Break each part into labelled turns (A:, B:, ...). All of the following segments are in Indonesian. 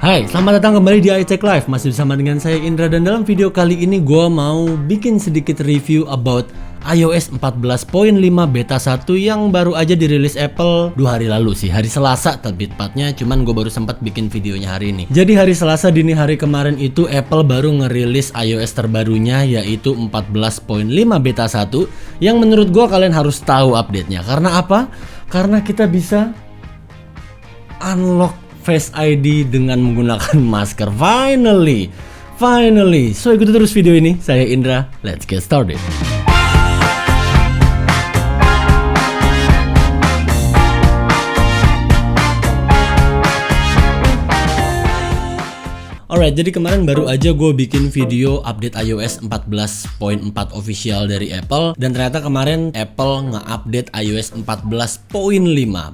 A: Hai, selamat datang kembali di iTech Live. Masih bersama dengan saya Indra, dan dalam video kali ini gue mau bikin sedikit review about iOS 14.5 beta 1 yang baru aja dirilis Apple 2 hari lalu sih, hari Selasa lebih tepatnya, cuman gue baru sempat bikin videonya hari ini. Jadi hari Selasa dini hari kemarin itu Apple baru ngerilis iOS terbarunya, yaitu 14.5 beta 1, yang menurut gue kalian harus tahu update-nya. Karena apa? Karena kita bisa unlock Face ID dengan menggunakan masker. Finally. So ikuti terus video ini. Saya Indra. Let's get started. Alright, jadi kemarin baru aja gue bikin video update iOS 14.4 official dari Apple, dan ternyata kemarin Apple nge-update iOS 14.5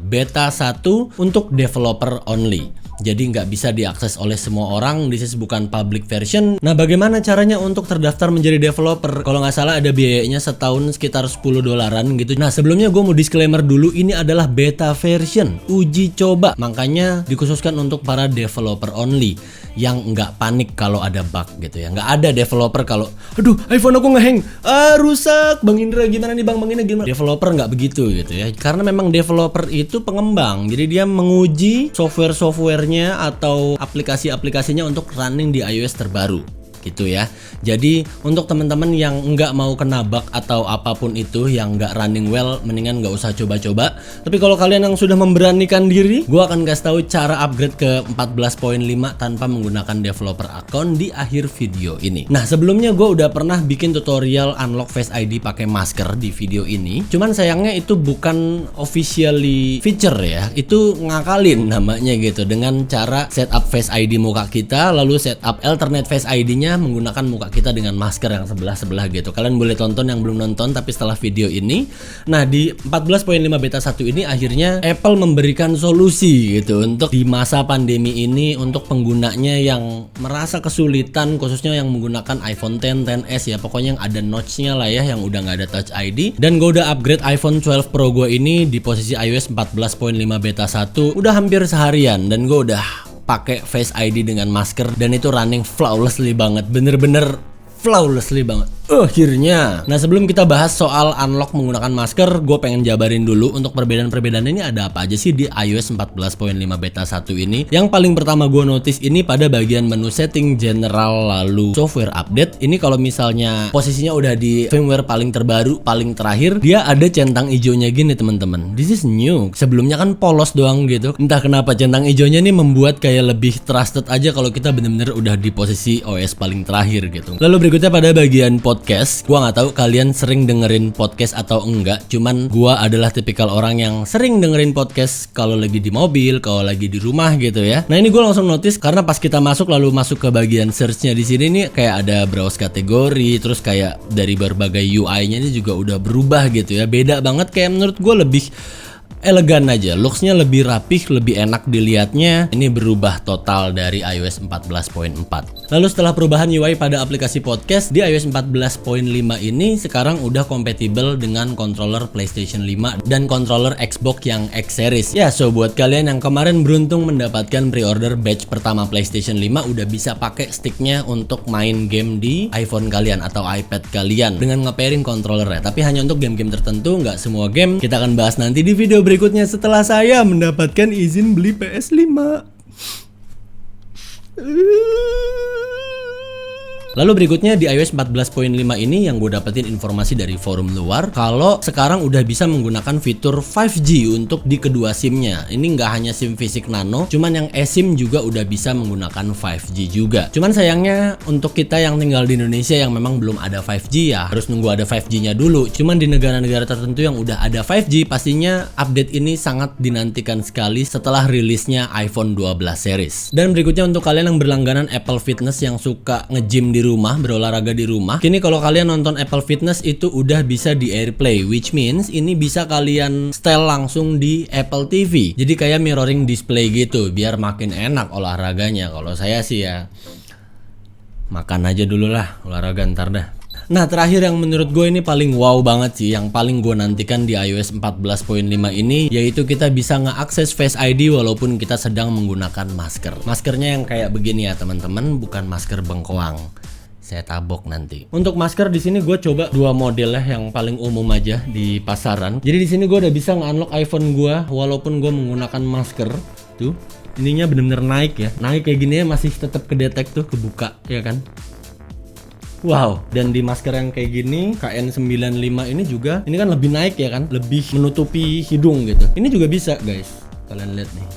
A: beta 1 untuk developer only. Jadi nggak bisa diakses oleh semua orang, this is bukan public version. Nah, bagaimana caranya untuk terdaftar menjadi developer? Kalau nggak salah ada biayanya setahun sekitar $10 gitu. Nah, sebelumnya gue mau disclaimer dulu, ini adalah beta version, uji coba. Makanya dikhususkan untuk para developer only yang nggak panik kalau ada bug gitu ya. Nggak ada developer kalau, aduh iPhone aku ngehang, rusak, Bang Indra gimana nih Bang ini gimana? Developer nggak begitu gitu ya. Karena memang developer itu pengembang, jadi dia menguji software-softwarenya atau aplikasi-aplikasinya untuk running di iOS terbaru gitu ya. Jadi untuk teman-teman yang nggak mau kena bug atau apapun itu, yang nggak running well, mendingan nggak usah coba-coba. Tapi kalau kalian yang sudah memberanikan diri, gue akan kasih tahu cara upgrade ke 14.5 tanpa menggunakan developer account di akhir video ini. Nah, sebelumnya gue udah pernah bikin tutorial unlock Face ID pakai masker di video ini. Cuman sayangnya itu bukan officially feature ya, itu ngakalin namanya gitu, dengan cara setup Face ID muka kita, lalu setup alternate Face ID-nya menggunakan muka kita dengan masker yang sebelah-sebelah gitu. Kalian boleh tonton yang belum nonton tapi setelah video ini. Nah, di 14.5 beta 1 ini akhirnya Apple memberikan solusi gitu untuk di masa pandemi ini untuk penggunanya yang merasa kesulitan, khususnya yang menggunakan iPhone X, XS ya, pokoknya yang ada notch-nya lah ya, yang udah nggak ada Touch ID. Dan gue udah upgrade iPhone 12 Pro gue ini di posisi iOS 14.5 beta 1 udah hampir seharian, dan gue udah pakai Face ID dengan masker, dan itu running flawlessly banget, bener-bener flawlessly banget akhirnya. Nah, sebelum kita bahas soal unlock menggunakan masker, gue pengen jabarin dulu untuk perbedaan-perbedaan ini ada apa aja sih di iOS 14.5 beta 1 ini. Yang paling pertama gue notice ini pada bagian menu setting general lalu software update. Ini kalau misalnya posisinya udah di firmware paling terbaru, paling terakhir, dia ada centang hijaunya gini teman-teman. This is new. Sebelumnya kan polos doang gitu. Entah kenapa centang hijaunya nih membuat kayak lebih trusted aja kalau kita bener-bener udah di posisi OS paling terakhir gitu. Lalu berikutnya pada bagian podcast, gua nggak tahu kalian sering dengerin podcast atau enggak, cuman gua adalah tipikal orang yang sering dengerin podcast kalau lagi di mobil, kalau lagi di rumah gitu ya. Nah, ini gua langsung notice karena pas kita masuk ke bagian search-nya di sini nih, kayak ada browse kategori, terus kayak dari berbagai UI-nya ini juga udah berubah gitu ya. Beda banget, kayak menurut gua lebih elegan aja, looks-nya lebih rapih, lebih enak dilihatnya. Ini berubah total dari iOS 14.4. Lalu setelah perubahan UI pada aplikasi podcast, di iOS 14.5 ini sekarang udah kompatibel dengan controller PlayStation 5 dan controller Xbox yang X Series. Ya, so buat kalian yang kemarin beruntung mendapatkan pre-order batch pertama PlayStation 5, udah bisa pakai sticknya untuk main game di iPhone kalian atau iPad kalian dengan nge-pairing controllernya. Tapi hanya untuk game-game tertentu, nggak semua game. Kita akan bahas nanti di video berikutnya setelah saya mendapatkan izin beli PS5. Lalu berikutnya di iOS 14.5 ini yang gue dapetin informasi dari forum luar, kalau sekarang udah bisa menggunakan fitur 5G untuk di kedua SIM-nya. Ini nggak hanya SIM fisik nano, cuman yang eSIM juga udah bisa menggunakan 5G juga. Cuman sayangnya untuk kita yang tinggal di Indonesia yang memang belum ada 5G ya, harus nunggu ada 5G-nya dulu. Cuman di negara-negara tertentu yang udah ada 5G, pastinya update ini sangat dinantikan sekali setelah rilisnya iPhone 12 series. Dan berikutnya untuk kalian yang berlangganan Apple Fitness yang suka nge-gym di rumah, berolahraga di rumah. Kini kalau kalian nonton Apple Fitness itu udah bisa di AirPlay, which means ini bisa kalian setel langsung di Apple TV. Jadi kayak mirroring display gitu, biar makin enak olahraganya. Kalau saya sih ya makan aja dulu lah, olahraga ntar dah. Nah, terakhir yang menurut gue ini paling wow banget sih, yang paling gue nantikan di iOS 14.5 ini, yaitu kita bisa ngeakses Face ID walaupun kita sedang menggunakan masker. Maskernya yang kayak begini ya teman-teman, bukan masker bengkoang. Saya tabok nanti. Untuk masker di sini gue coba dua model ya, yang paling umum aja di pasaran. Jadi di sini gue udah bisa nge-unlock iPhone gue walaupun gue menggunakan masker. Tuh, ininya bener-bener naik ya. Naik kayak gini ya, masih tetap kedetek tuh, kebuka ya kan. Wow, dan di masker yang kayak gini KN95 ini juga, ini kan lebih naik ya kan, lebih menutupi hidung gitu. Ini juga bisa guys, kalian lihat nih.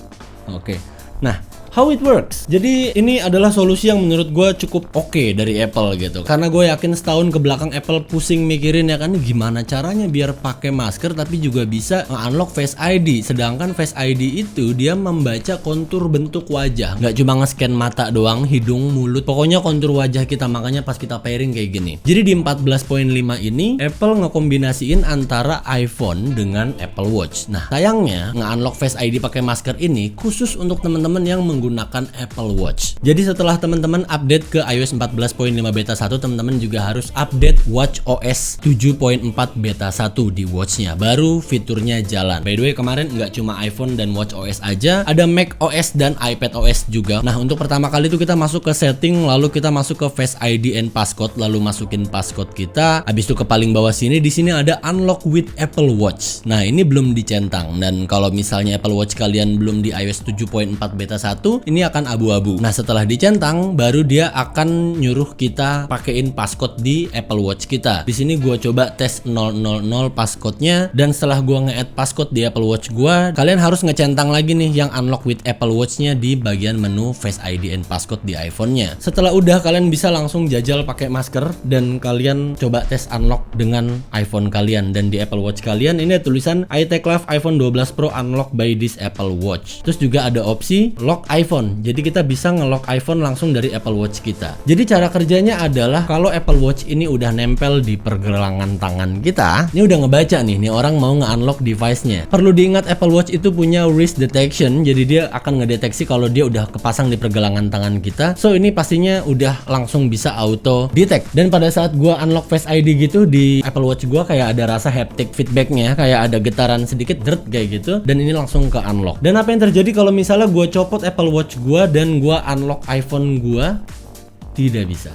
A: Oke. Nah, how it works. Jadi ini adalah solusi yang menurut gue cukup oke dari Apple gitu. Karena gue yakin setahun ke belakang Apple pusing mikirin ya kan, gimana caranya biar pakai masker tapi juga bisa unlock Face ID. Sedangkan Face ID itu dia membaca kontur bentuk wajah, nggak cuma nge-scan mata doang, hidung, mulut, pokoknya kontur wajah kita. Makanya pas kita pairing kayak gini. Jadi di 14.5 ini Apple ngekombinasiin antara iPhone dengan Apple Watch. Nah, sayangnya nge-unlock Face ID pakai masker ini khusus untuk teman-teman yang menggunakan Apple Watch. Jadi setelah teman-teman update ke iOS 14.5 beta 1, teman-teman juga harus update watchOS 7.4 beta 1 di watchnya, baru fiturnya jalan. By the way, kemarin nggak cuma iPhone dan watchOS aja, ada macOS dan iPadOS juga. Nah, untuk pertama kali itu kita masuk ke setting, lalu kita masuk ke Face ID and passcode, lalu masukin passcode kita. Habis itu ke paling bawah sini, di sini ada unlock with Apple Watch. Nah, ini belum dicentang, dan kalau misalnya Apple Watch kalian belum di iOS 7.4 beta 1, ini akan abu-abu. Nah, setelah dicentang baru dia akan nyuruh kita pakein passcode di Apple Watch kita. Di sini gua coba tes 000 passcode-nya, dan setelah gua nge-add passcode di Apple Watch gua, kalian harus ngecentang lagi nih yang unlock with Apple Watch-nya di bagian menu Face ID and passcode di iPhone-nya. Setelah udah, kalian bisa langsung jajal pakai masker dan kalian coba tes unlock dengan iPhone kalian, dan di Apple Watch kalian ini ada tulisan I take live iPhone 12 Pro unlock by this Apple Watch. Terus juga ada opsi lock iPhone. Jadi kita bisa nge-lock iPhone langsung dari Apple Watch kita. Jadi cara kerjanya adalah kalau Apple Watch ini udah nempel di pergelangan tangan kita, ini udah ngebaca nih orang mau nge-unlock device-nya. Perlu diingat Apple Watch itu punya wrist detection, jadi dia akan ngedeteksi kalau dia udah kepasang di pergelangan tangan kita. So ini pastinya udah langsung bisa auto detect. Dan pada saat gua unlock Face ID gitu di Apple Watch gua, kayak ada rasa haptic feedbacknya, kayak ada getaran sedikit dert kayak gitu, dan ini langsung ke unlock. Dan apa yang terjadi kalau misalnya gua copot Apple Watch gua dan gua unlock iPhone gua? Tidak bisa.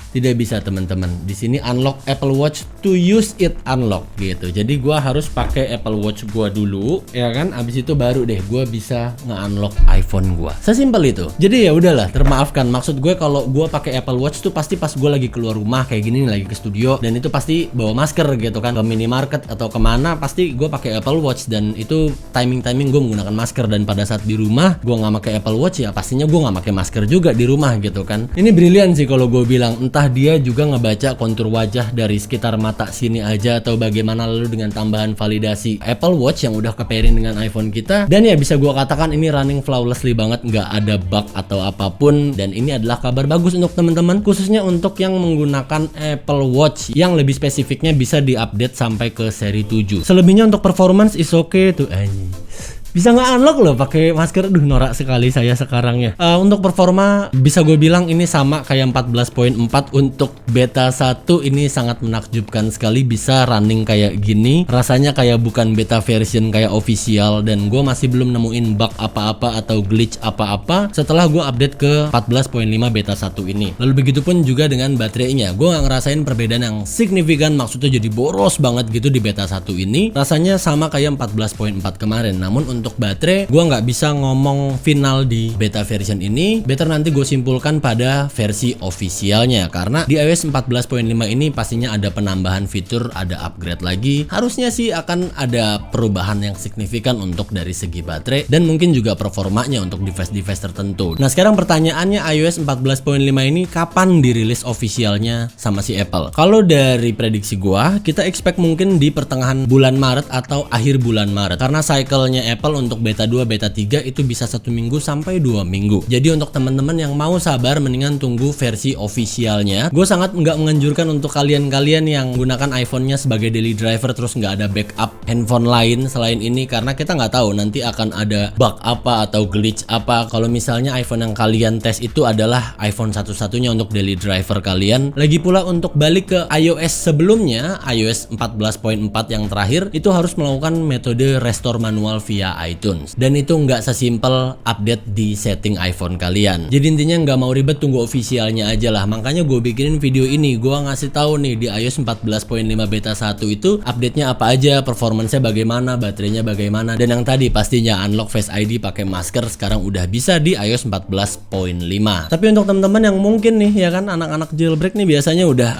A: Tidak bisa teman-teman. Di sini unlock Apple Watch to use it unlock gitu. Jadi gua harus pakai Apple Watch gua dulu, ya kan? Abis itu baru deh gua bisa nge-unlock iPhone gua. Sesimpel itu. Jadi ya udahlah, termaafkan. Maksud gue kalau gua pakai Apple Watch tuh pasti pas gua lagi keluar rumah kayak gini nih, lagi ke studio, dan itu pasti bawa masker gitu kan, ke minimarket atau kemana pasti gua pakai Apple Watch, dan itu timing gua menggunakan masker. Dan pada saat di rumah gua nggak pakai Apple Watch, ya pastinya gua nggak pakai masker juga di rumah gitu kan. Ini brilian sih kalau gue bilang. Entah dia juga ngebaca kontur wajah dari sekitar mata sini aja atau bagaimana, lalu dengan tambahan validasi Apple Watch yang udah ke-pairing dengan iPhone kita. Dan ya bisa gua katakan ini running flawlessly banget, nggak ada bug atau apapun. Dan ini adalah kabar bagus untuk teman-teman, khususnya untuk yang menggunakan Apple Watch, yang lebih spesifiknya bisa diupdate sampai ke seri 7. Selebihnya untuk performance is okay tuh. Bisa nggak unlock loh pakai masker. Duh, norak sekali saya sekarang ya. Untuk performa bisa gue bilang ini sama kayak 14.4. Untuk beta 1 ini sangat menakjubkan sekali, bisa running kayak gini. Rasanya kayak bukan beta version kayak official, dan gue masih belum nemuin bug apa-apa atau glitch apa-apa setelah gue update ke 14.5 beta 1 ini. Lalu begitupun juga dengan baterainya. Gue nggak ngerasain perbedaan yang signifikan, maksudnya jadi boros banget gitu di beta 1 ini. Rasanya sama kayak 14.4 kemarin. Namun untuk baterai gue nggak bisa ngomong final di beta version ini. Better nanti gue simpulkan pada versi officialnya, karena di iOS 14.5 ini pastinya ada penambahan fitur, ada upgrade lagi. Harusnya sih akan ada perubahan yang signifikan untuk dari segi baterai dan mungkin juga performanya untuk device-device tertentu. Nah, sekarang pertanyaannya, iOS 14.5 ini kapan dirilis officialnya sama si Apple? Kalau dari prediksi gue, kita expect mungkin di pertengahan bulan Maret atau akhir bulan Maret, karena cycle-nya Apple awal untuk beta 2, beta 3 itu bisa 1 minggu sampai 2 minggu. Jadi untuk teman-teman yang mau sabar mendingan tunggu versi officialnya. Gue sangat nggak menganjurkan untuk kalian-kalian yang gunakan iPhone-nya sebagai daily driver terus nggak ada backup handphone lain selain ini, karena kita nggak tahu nanti akan ada bug apa atau glitch apa. Kalau misalnya iPhone yang kalian tes itu adalah iPhone satu-satunya untuk daily driver kalian. Lagi pula untuk balik ke iOS sebelumnya, iOS 14.4 yang terakhir itu harus melakukan metode restore manual via iTunes, dan itu nggak sesimpel update di setting iPhone kalian. Jadi intinya nggak mau ribet, tunggu officialnya aja lah. Makanya gue bikinin video ini, gue ngasih tahu nih di iOS 14.5 beta 1 itu update-nya apa aja, performance-nya bagaimana, baterainya bagaimana, dan yang tadi pastinya unlock Face ID pakai masker sekarang udah bisa di iOS 14.5. Tapi untuk teman-teman yang mungkin nih ya kan anak-anak jailbreak nih biasanya udah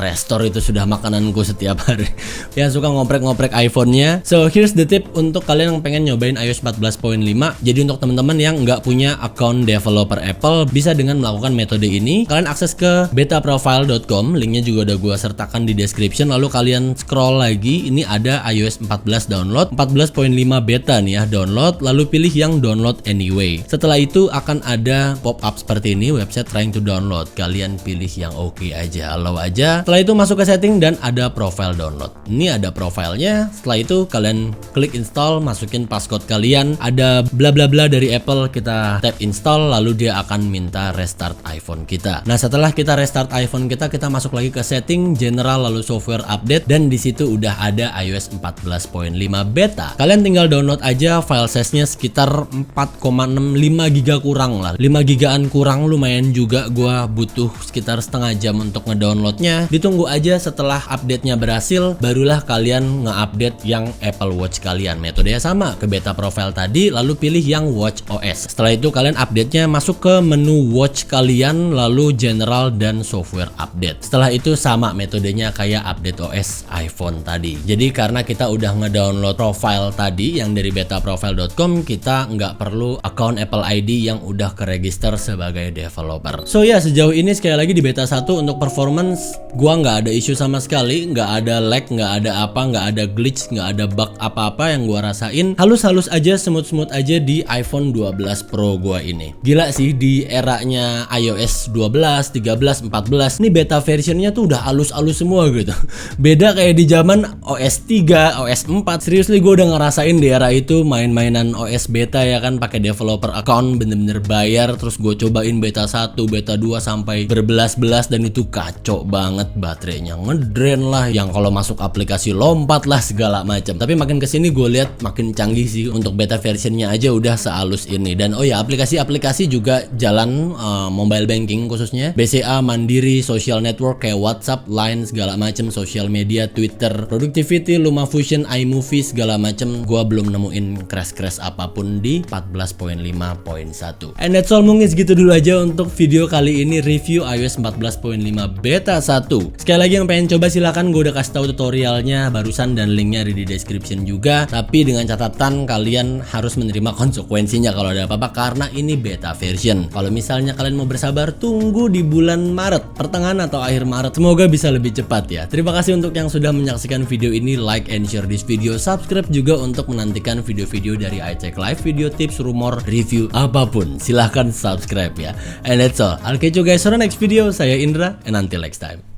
A: restore itu sudah makananku setiap hari. Yang suka ngoprek-ngoprek iPhone-nya. So here's the tip untuk kalian yang pengen nyobain iOS 14.5. Jadi untuk teman-teman yang nggak punya account developer Apple, bisa dengan melakukan metode ini. Kalian akses ke betaprofile.com, linknya juga udah gua sertakan di description. Lalu kalian scroll lagi, ini ada iOS 14 download, 14.5 beta nih ya download. Lalu pilih yang download anyway. Setelah itu akan ada pop-up seperti ini, website trying to download. Kalian pilih yang oke aja, allow aja. Setelah itu masuk ke setting dan ada profile download. Ini ada profilnya. Setelah itu kalian klik install, masukin passcode kalian. Ada bla bla bla dari Apple, kita tap install, lalu dia akan minta restart iPhone kita. Nah setelah kita restart iPhone kita masuk lagi ke setting, general, lalu software update, dan di situ udah ada iOS 14.5 beta. Kalian tinggal download aja, file size-nya sekitar 4,65 GB kurang lah. 5 GB-an kurang lumayan juga, gua butuh sekitar setengah jam untuk ngedownloadnya. Ditunggu aja setelah update-nya berhasil, barulah kalian nge-update yang Apple Watch kalian. Metodenya sama ke beta profile tadi, lalu pilih yang Watch OS. Setelah itu kalian update-nya masuk ke menu Watch kalian, lalu general dan software update. Setelah itu sama metodenya kayak update OS iPhone tadi. Jadi karena kita udah ngedownload profile tadi yang dari betaprofile.com, kita nggak perlu account Apple ID yang udah keregister sebagai developer. So ya, sejauh ini sekali lagi di beta 1 untuk performance gua nggak ada isu sama sekali, nggak ada lag, nggak ada apa, nggak ada glitch, nggak ada bug apa-apa yang gua rasain. Halus-halus aja, smooth-smooth aja di iPhone 12 Pro gua ini. Gila sih, di eranya iOS 12, 13, 14 ini beta versionnya tuh udah halus-halus semua gitu. Beda kayak di zaman OS 3, OS 4. Seriously gua udah ngerasain di era itu main-mainan OS beta ya kan, pakai developer account bener-bener bayar, terus gue cobain beta 1, beta 2 sampai berbelas-belas, dan itu kacau banget, baterainya ngedrain lah, yang kalau masuk aplikasi lompat lah segala macam. Tapi makin kesini gue lihat makin canggih sih, untuk beta versionnya aja udah sehalus ini. Dan oh ya, aplikasi-aplikasi juga jalan, mobile banking khususnya, BCA, Mandiri, social network kayak WhatsApp, Line, segala macam, social media, Twitter, Productivity, LumaFusion, iMovie, segala macam. Gua belum nemuin crash apapun di 14.5.1. And that's all, mungkin segitu dulu aja untuk video kali ini, review iOS 14.5 beta 1. Sekali lagi yang pengen coba silahkan, gue udah kasih tahu tutorialnya barusan dan linknya ada di description juga. Tapi dengan catatan kalian harus menerima konsekuensinya kalau ada apa-apa, karena ini beta version. Kalau misalnya kalian mau bersabar, tunggu di bulan Maret, pertengahan atau akhir Maret, semoga bisa lebih cepat ya. Terima kasih untuk yang sudah menyaksikan video ini, like and share this video, subscribe juga untuk menantikan video-video dari iCheck Live, video tips, rumor, review, apapun. Silahkan subscribe ya. And that's all, I'll catch you guys on the next video. Saya Indra, and until next time.